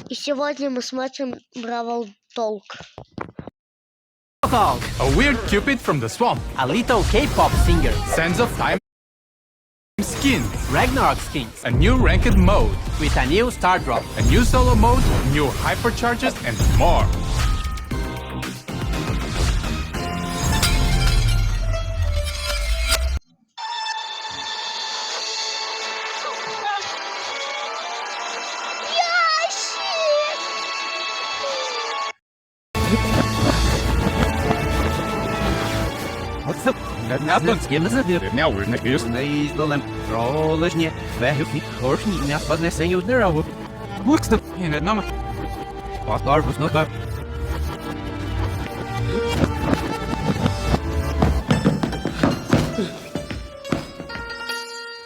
И сегодня мы смотрим Бравл Толк. Talk, A weird cupid from the swamp. a little K-pop singer, Sands of Time skins. Ragnarok skins, A new ranked mode. with a new star drop. A new solo mode, new hypercharges, and more.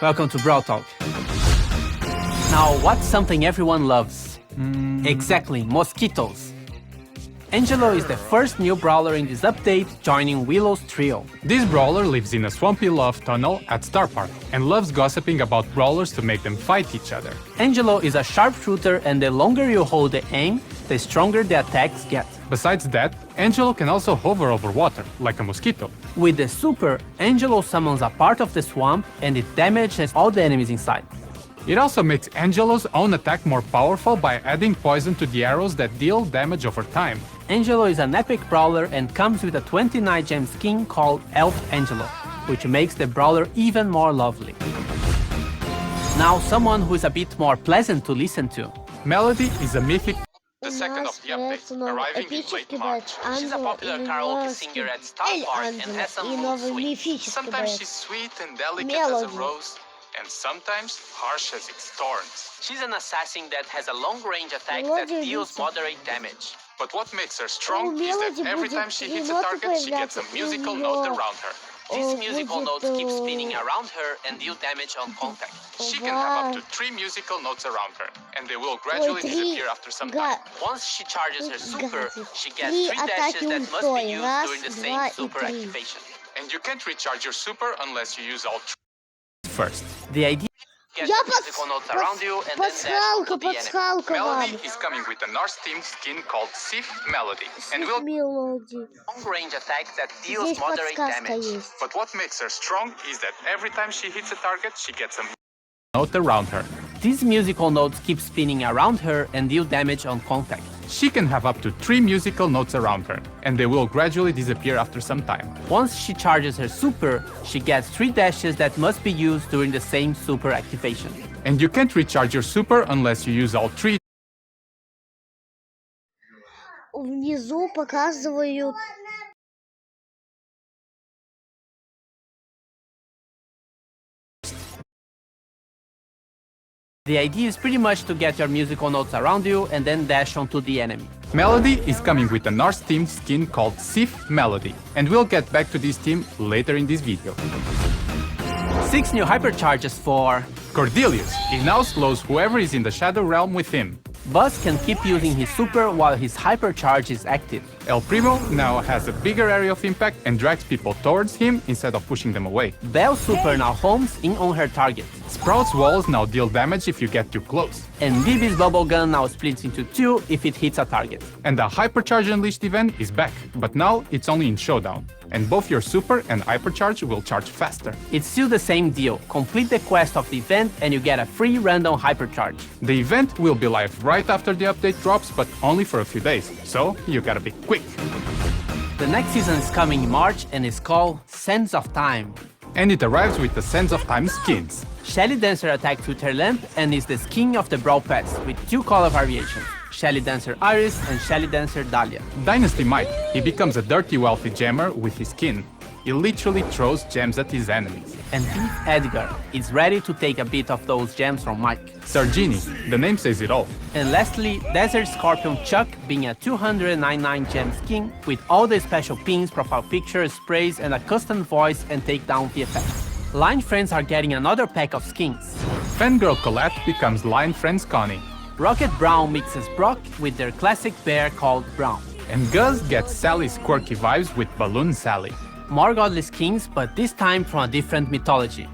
Welcome to Brawl Talk. Now, what's something everyone loves? Exactly, mosquitoes. Angelo is the first new brawler in this update, joining Willow's trio. This brawler lives in a swampy love tunnel at Star Park and loves gossiping about brawlers to make them fight each other. Angelo is a sharpshooter, and the longer you hold the aim, the stronger the attacks get. Besides that, Angelo can also hover over water, like a mosquito. With the super, Angelo summons a part of the swamp and it damages all the enemies inside. It also makes Angelo's own attack more powerful by adding poison to the arrows that deal damage over time. Angelo is an epic brawler and comes with a 29 gem skin called Elf Angelo, which makes the brawler even more lovely. Now someone who is a bit more pleasant to listen to. Melody is a mythic. The second of the update, arriving in late March. She's a popular karaoke singer at Star Park and has some mood swings. Sometimes she's sweet and delicate as a rose, and sometimes harsh as its thorns. She's an assassin that has a long-range attack that deals moderate damage. But what makes her strong Oh, is that Melody every будет time she hits a ноты target, she gets a появляться, musical у note неё, around her. These musical будет, notes keep spinning around her and deal damage on contact. She can have up to 3 musical notes around her, and they will gradually disappear after some time. Once she charges her super, she gets Три 3 dashes атаки that must be ультой. used Раз, during the два same и super три. activation. And you can't recharge your super unless you use all 3 first. The idea is to Я get musical notes around you and then dash onto the enemy. пасхалка вам. Melody is coming with a Norse themed skin called Sif Melody, and will. Мелодии. Long-range attack that deals Здесь moderate подсказка damage. есть. But what makes her strong is that every time she hits a target, she gets a note around her. These musical notes keep spinning around her and deal damage on contact. She can have up to 3 musical notes around her, and they will gradually disappear after some time. Once she charges her super, she gets 3 dashes that must be used during the same super activation. And you can't recharge your super unless you use all 3. Внизу показывают The idea is pretty much to get your musical notes around you and then dash onto the enemy. Melody is coming with a Norse themed skin called Sif Melody, and we'll get back to this theme later in this video. 6 new hypercharges for... Cordelius, he now slows whoever is in the Shadow Realm with him. Buzz can keep using his super while his hypercharge is active. El Primo now has a bigger area of impact and drags people towards him instead of pushing them away. Belle's super now homes in on her target. Sprout's walls now deal damage if you get too close. And Bibi's bubble gun now splits into 2 if it hits a target. And the Hypercharge Unleashed event is back, but now it's only in Showdown. And both your super and hypercharge will charge faster. It's still the same deal. Complete the quest of the event and you get a free random hypercharge. The event will be live right after the update drops, but only for a few days, so you gotta be quick. The next season is coming in March and is called Sands of Time. And it arrives with the Sands of Time skins. Shelly Dancer attacks with her lamp and is the skin of the Brawl Pass with 2 color variations. Shelly Dancer Iris and Shelly Dancer Dahlia. Dynasty Mike, he becomes a dirty wealthy gemmer with his skin. He literally throws gems at his enemies. And Thief Edgar is ready to take a bit of those gems from Mike. Sargini, the name says it all. And lastly, Desert Scorpion Chuck being a 299 gem skin with all the special pins, profile pictures, sprays, and a custom voice and takedown VFX. Line Friends are getting another pack of skins. Fangirl Colette becomes Line Friends Connie. Rocket Brown mixes Brock with their classic bear called Brown. And Gus gets Sally's quirky vibes with Balloon Sally. More godly skins, but this time from a different mythology.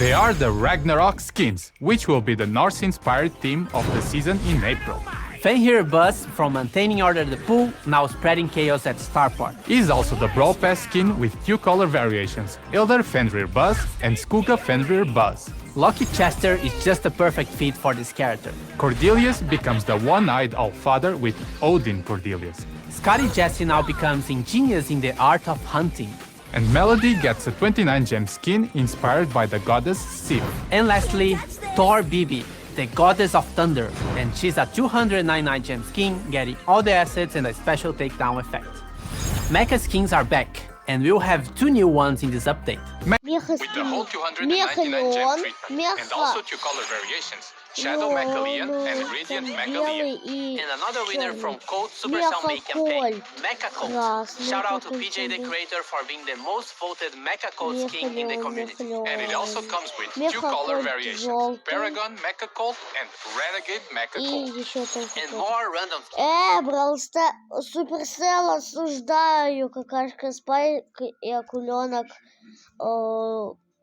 They are the Ragnarok skins, which will be the Norse-inspired theme of the season in April. Fenrir Buzz from maintaining order the pool, now spreading chaos at Starport. Is also the Brawl Pass skin with two color variations, Elder Fenrir Buzz and Skugga Fenrir Buzz. Lucky Chester is just a perfect fit for this character. Cordelius becomes the one-eyed Allfather with Odin Cordelius. Scotty Jesse now becomes ingenious in the art of hunting. And Melody gets a 29 gem skin inspired by the goddess Sif. And lastly, Thor Bibi, the goddess of thunder, and she's a 299 gem skin, getting all the assets and a special takedown effect. Mecha skins are back, and we'll have two new ones in this update. Меха With the whole скин. 299 gem Меха treatment, and also two color variations, Shadow Mechaleon and Radiant Megaleon. And another winner from Code Supercell Make campaign, Mecha Code. Shout out to PJ the creator for being the most voted Mecha Code skin in the community. And it also comes with two color variations, Paragon Mecha Colt and Renegade Mecha И Colt. еще там And more random skins. Брал Суперсел осуждаю, какашка Спайк и Акуленок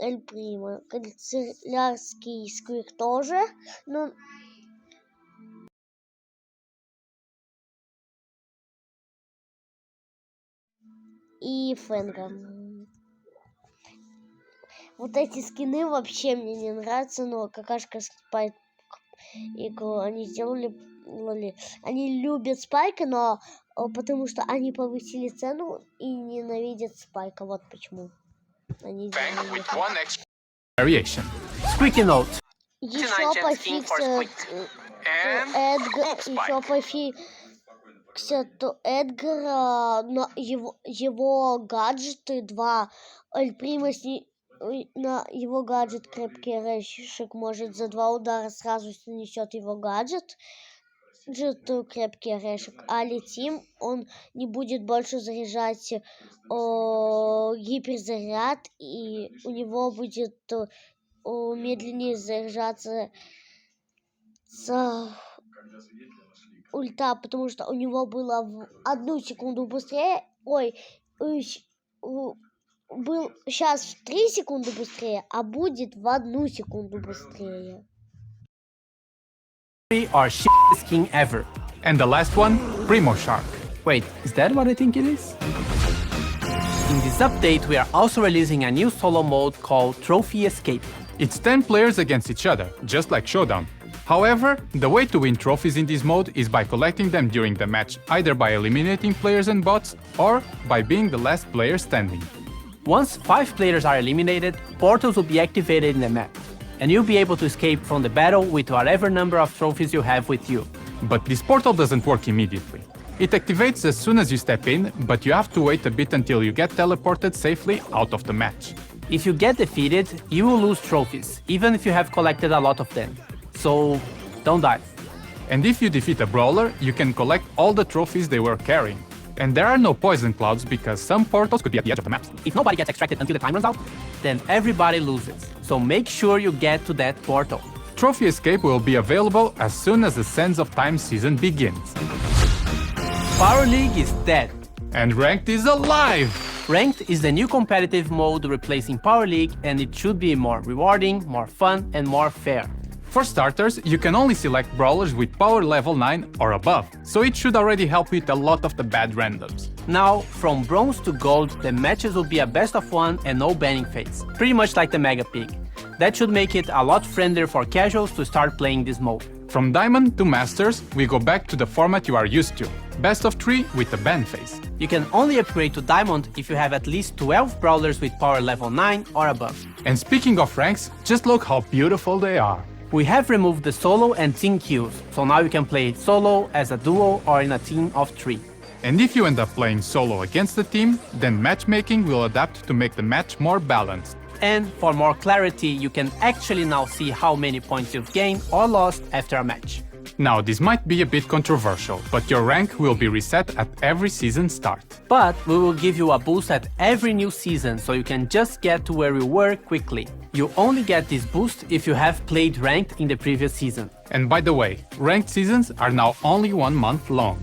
Эль Прима. Канцелярский сквир тоже. Ну, и Фэнга. Вот эти скины вообще мне не нравятся, но какашка Спайк и они сделали... Они любят Спайка, но потому что они повысили цену и ненавидят Спайка. Вот почему. Они Fang with one extra variation. Squeaky Note. еще 29 skin for пофиксят And Эдгар, Hook еще Spike. пофиксят Эдгара, но его гаджеты 2 Эль Прима на его гаджет крепкий орешек может за 2 удара сразу снесет его гаджет. Крепкий орешек, а летим он не будет больше заряжать гиперзаряд, и у него будет медленнее заряжаться ульта, потому что у него было в 1 секунду быстрее, был сейчас в 3 секунды быстрее, а будет в 1 секунду быстрее. Or shit skin ever. And the last one, Primo Shark. Wait, is that what I think it is? In this update, we are also releasing a new solo mode called Trophy Escape. It's 10 players against each other, just like Showdown. However, the way to win trophies in this mode is by collecting them during the match, either by eliminating players and bots, or by being the last player standing. Once 5 players are eliminated, portals will be activated in the map, and you'll be able to escape from the battle with whatever number of trophies you have with you. But this portal doesn't work immediately. It activates as soon as you step in, but you have to wait a bit until you get teleported safely out of the match. If you get defeated, you will lose trophies, even if you have collected a lot of them. So, don't dive. And if you defeat a brawler, you can collect all the trophies they were carrying. And there are no poison clouds because some portals could be at the edge of the map. If nobody gets extracted until the time runs out, then everybody loses. So make sure you get to that portal. Trophy Escape will be available as soon as the Sands of Time season begins. Power League is dead. And Ranked is alive! Ranked is the new competitive mode replacing Power League, and it should be more rewarding, more fun, and more fair. For starters, you can only select brawlers with power level 9 or above, so it should already help with a lot of the bad randoms. Now, from bronze to gold, the matches will be a best of 1 and no banning phase, pretty much like the Mega Pig. That should make it a lot friendlier for casuals to start playing this mode. From Diamond to Masters, we go back to the format you are used to, best of 3 with the ban phase. You can only upgrade to Diamond if you have at least 12 brawlers with power level 9 or above. And speaking of ranks, just look how beautiful they are. We have removed the solo and team queues, so now you can play solo, as a duo, or in a team of 3. And if you end up playing solo against the team, then matchmaking will adapt to make the match more balanced. And for more clarity, you can actually now see how many points you've gained or lost after a match. Now, this might be a bit controversial, but your rank will be reset at every season start. But we will give you a boost at every new season, so you can just get to where you were quickly. You only get this boost if you have played ranked in the previous season. And by the way, ranked seasons are now only 1 month long.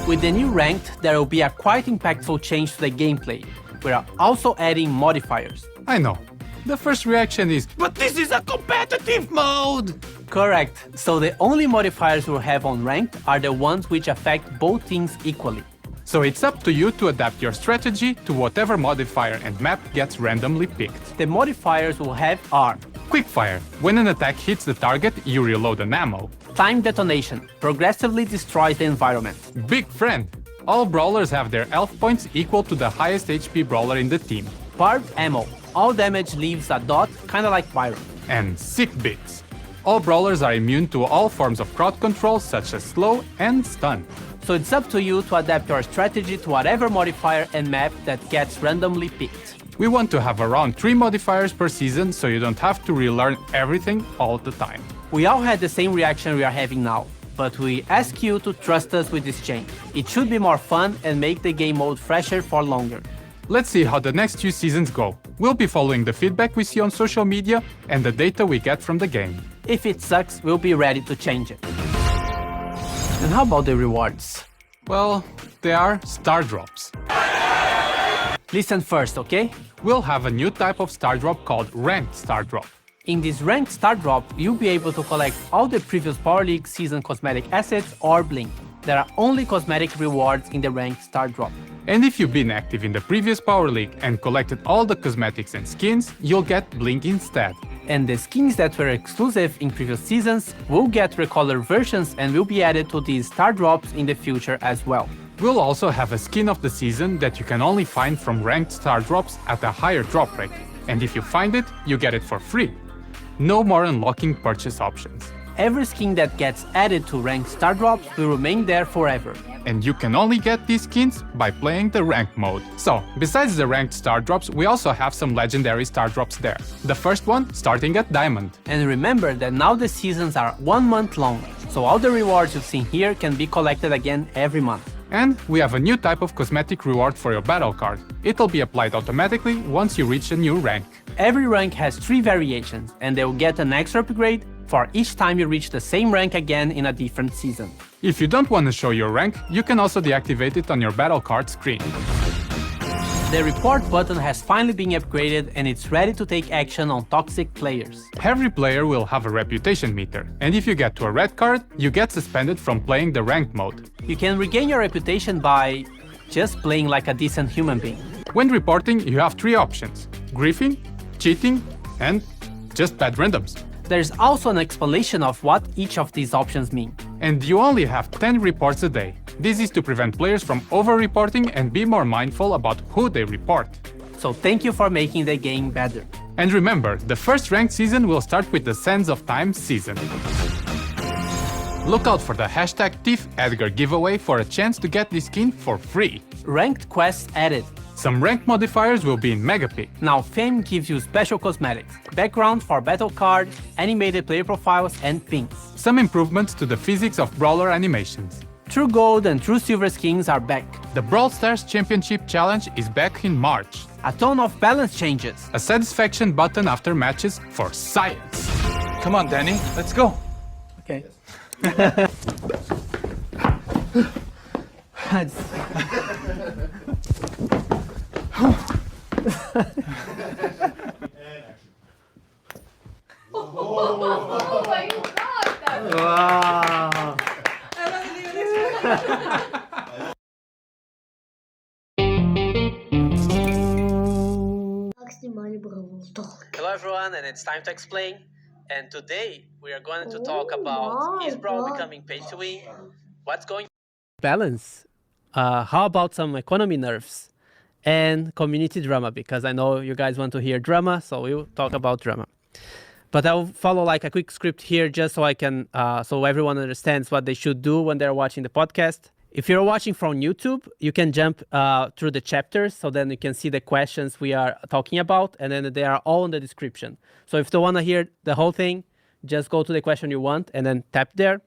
With the new ranked, there will be a quite impactful change to the gameplay. We are also adding modifiers. I know. the first reaction is, "But this is a competitive mode!" Correct. So the only modifiers we'll have on ranked are the ones which affect both teams equally. So it's up to you to adapt your strategy to whatever modifier and map gets randomly picked. The modifiers we'll have are Quickfire. When an attack hits the target, you reload an ammo. Time Detonation, progressively destroys the environment. Big Friend. All brawlers have their health points equal to the highest HP brawler in the team. Barbed Ammo, all damage leaves a dot, kinda like Byron. And Sick Bits. All brawlers are immune to all forms of crowd control such as slow and stun. So it's up to you to adapt your strategy to whatever modifier and map that gets randomly picked. We want to have around 3 modifiers per season so you don't have to relearn everything all the time. We all had the same reaction we are having now, but we ask you to trust us with this change. It should be more fun and make the game mode fresher for longer. Let's see how the next 2 seasons go. We'll be following the feedback we see on social media and the data we get from the game. If it sucks, we'll be ready to change it. And how about the rewards? Well, they are star drops. Listen first, okay? We'll have a new type of star drop called ranked star drop. In this ranked star drop, you'll be able to collect all the previous Power League season cosmetic assets or blink. There are only cosmetic rewards in the ranked star drop. And if you've been active in the previous Power League and collected all the cosmetics and skins, you'll get blink instead. And the skins that were exclusive in previous seasons will get recolored versions and will be added to these star drops in the future as well. We'll also have a skin of the season that you can only find from ranked star drops at a higher drop rate. And if you find it, you get it for free. No more unlocking purchase options. Every skin that gets added to ranked star drops will remain there forever. And you can only get these skins by playing the ranked mode. So, besides the ranked star drops, we also have some legendary star drops there. The first one starting at Diamond. And remember that now the seasons are 1 month long, so all the rewards you've seen here can be collected again every month. And we have a new type of cosmetic reward for your battle card. It'll be applied automatically once you reach a new rank. Every rank has 3 variations, and they will get an extra upgrade for each time you reach the same rank again in a different season. If you don't want to show your rank, you can also deactivate it on your battle card screen. The report button has finally been upgraded and it's ready to take action on toxic players. Every player will have a reputation meter, and if you get to a red card, you get suspended from playing the ranked mode. You can regain your reputation by just playing like a decent human being. When reporting, you have 3 options: griefing, cheating, and just bad randoms. There's also an explanation of what each of these options mean. And you only have 10 reports a day. This is to prevent players from over-reporting and be more mindful about who they report. So thank you for making the game better. And remember, the first ranked season will start with the Sands of Time season. Look out for the hashtag ThiefEdgar giveaway for a chance to get this skin for free. Ranked quests added. Some ranked modifiers will be in Mega Pick. Now Fame gives you special cosmetics, background for battle cards, animated player profiles, and pins. Some improvements to the physics of brawler animations. True Gold and True Silver skins are back. The Brawl Stars Championship Challenge is back in March. A ton of balance changes. A satisfaction button after matches for science. Come on, Danny, let's go. Okay. Oh my god! That Wow. I wasn't even expecting. Hello everyone, and it's time to explain. And today we are going to talk Oh about my is Brawl God. becoming pay to win? What's going balance? How about some economy nerfs and community drama? Because I know you guys want to hear drama, so we'll talk about drama. But I'll follow like a quick script here just so I can so everyone understands what they should do when they're watching the podcast. If you're watching from YouTube, you can jump through the chapters so then you can see the questions we are talking about, and then they are all in the description. So if you want to hear the whole thing, just go to the question you want and then tap there.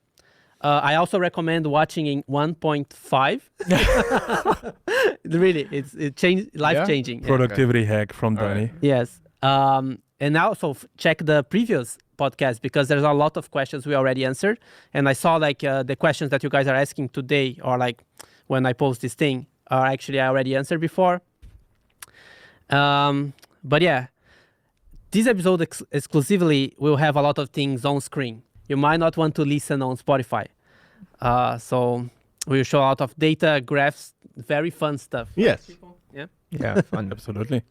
I also recommend watching in 1.5. Really, it's life-changing. Yeah. Productivity hack from Danny. Yes. And also check the previous podcast because there's a lot of questions we already answered. And I saw like the questions that you guys are asking today, or like when I post this thing, are actually I already answered before. But yeah, this episode exclusively will have a lot of things on screen. You might not want to listen on Spotify. So we'll show a lot of data, graphs, very fun stuff. Yes. Yeah. Yeah, fun. Absolutely.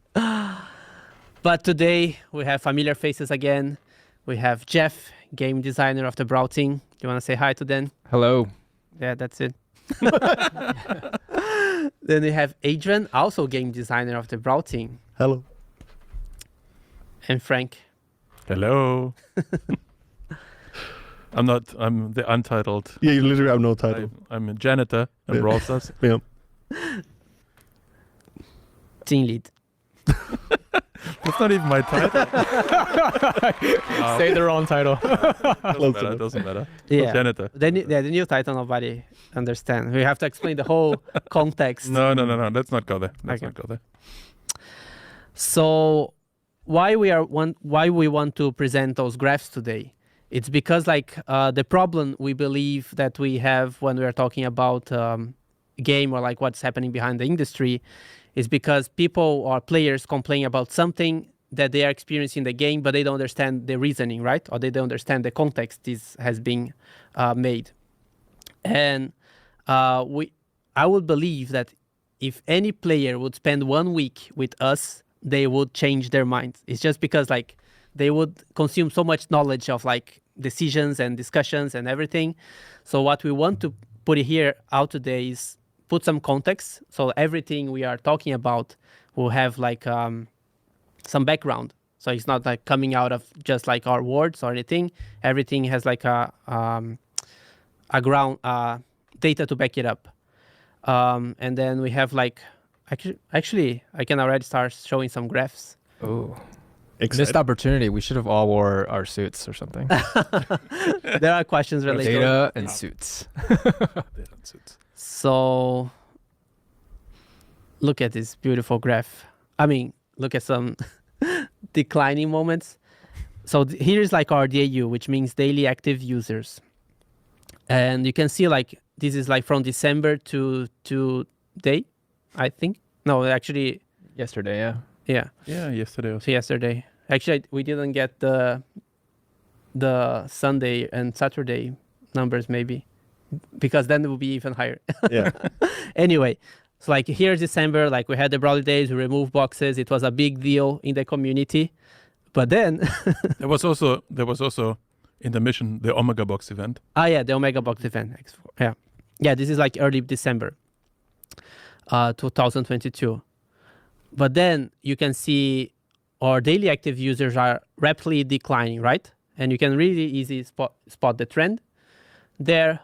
But today we have familiar faces again. We have Jeff, game designer of the Brawl team. Do you want to say hi to them? Hello. Yeah, that's it. Then we have Adrian, also game designer of the Brawl team. Hello. And Frank. Hello. I'm the untitled. Yeah, you literally have no title. I'm a janitor in Yeah. Brawl Stars. Yeah. Team lead. That's not even my title. Say their own title. Doesn't matter. Yeah. Janitor. The new title nobody understand. We have to explain the whole context. No. Let's not go there. Let's Okay. not go there. So why we want to present those graphs today? It's because the problem we believe that we have when we are talking about game or like what's happening behind the industry is because people or players complain about something that they are experiencing in the game, but they don't understand the reasoning, right? Or they don't understand the context this has been made. And I would believe that if any player would spend 1 week with us, they would change their minds. It's just because they would consume so much knowledge of decisions and discussions and everything. So what we want to put here out today is put some context. So everything we are talking about will have some background. So it's not coming out of just our words or anything. Everything has a ground data to back it up. And then we have actually I can already start showing some graphs. Oh. Excited. Missed opportunity. We should have all wore our suits or something. There are questions related. Data and suits. So look at this beautiful graph. I mean, look at some declining moments. So here's our DAU, which means daily active users. And you can see this is from December to today, I think. No, actually, Yesterday, yeah. yeah. Yeah, yesterday was. So yesterday. Actually, we didn't get the Sunday and Saturday numbers maybe, because then it will be even higher. Yeah. Anyway, so here's December, we had the Brawley Days, we removed boxes. It was a big deal in the community. But then There was also in the mission the Omega Box event. the Omega Box event. Yeah, this is early December 2022. But then you can see our daily active users are rapidly declining, right? And you can really easily spot the trend there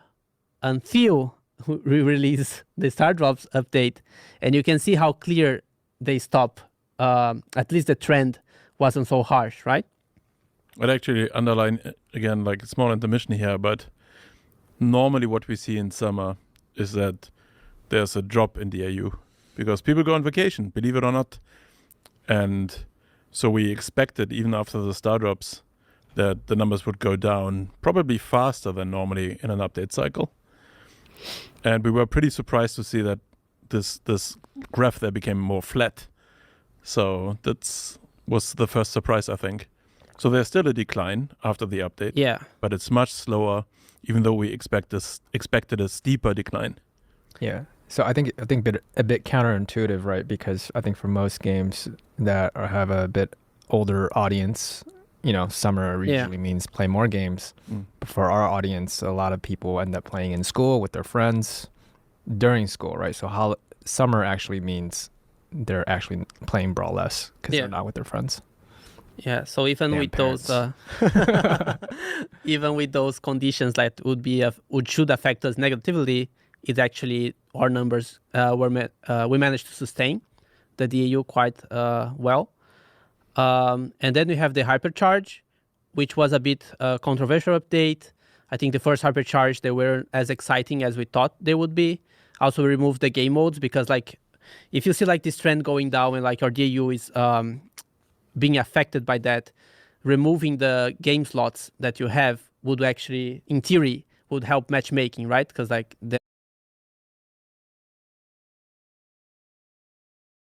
until we release the Star Drops update. And you can see how clear they stop. At least the trend wasn't so harsh, right? I'd actually underline again, small intermission here, but normally what we see in summer is that there's a drop in the AU because people go on vacation, believe it or not. And so we expected, even after the star drops, that the numbers would go down probably faster than normally in an update cycle. And we were pretty surprised to see that this graph there became more flat. So that was the first surprise, I think. So there's still a decline after the update. Yeah. But it's much slower, even though we expected a steeper decline. Yeah. So I think a bit counterintuitive, right? Because I think for most games that have a bit older audience, summer usually means play more games. But for our audience, a lot of people end up playing in school with their friends during school, right? So summer actually means they're actually playing Brawl less because they're not with their friends. Yeah, so even with those, even with those conditions that should affect us negatively, it actually our numbers we managed to sustain the DAU quite well. And then we have the hypercharge, which was a bit controversial update. I think the first hypercharge, they weren't as exciting as we thought they would be. Also, we removed the game modes because if you see this trend going down and our DAU is being affected by that, removing the game slots that you have would actually, in theory, would help matchmaking, right? Because